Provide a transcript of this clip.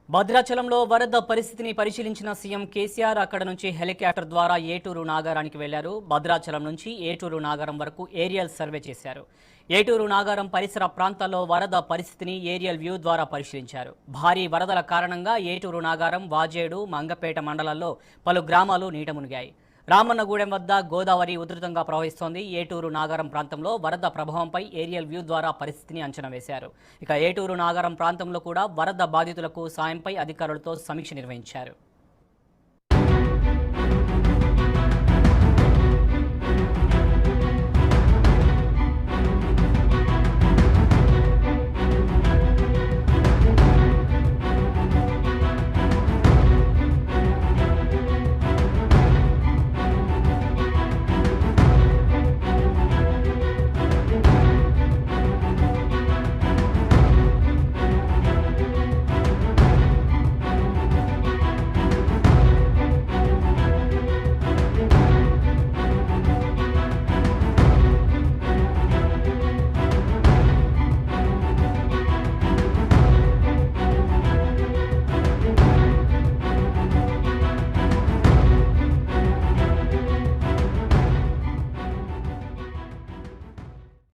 భద్రాచలంలో వరద పరిస్థితిని పరిశీలించిన సీఎం కేసీఆర్ అక్కడ నుంచి హెలికాప్టర్ ద్వారా ఏటూరు నాగారానికి వెళ్లారు. భద్రాచలం నుంచి ఏటూరు నాగారం వరకు ఏరియల్ సర్వే చేశారు. ఏటూరు నాగారం పరిసర ప్రాంతాల్లో వరద పరిస్థితిని ఏరియల్ వ్యూ ద్వారా పరిశీలించారు. భారీ వరదల కారణంగా ఏటూరు నాగారం, వాజేడు, మంగపేట మండలాల్లో పలు గ్రామాలు నీట మునిగాయి. రామన్నగూడెం వద్ద గోదావరి ఉధృతంగా ప్రవహిస్తోంది. ఏటూరు నాగారం ప్రాంతంలో వరద ప్రభావంపై ఏరియల్ వ్యూ ద్వారా పరిస్థితిని అంచనా వేశారు. ఇక ఏటూరు నాగారం ప్రాంతంలో కూడా వరద బాధితులకు సాయంపై అధికారులతో సమీక్ష నిర్వహించారు.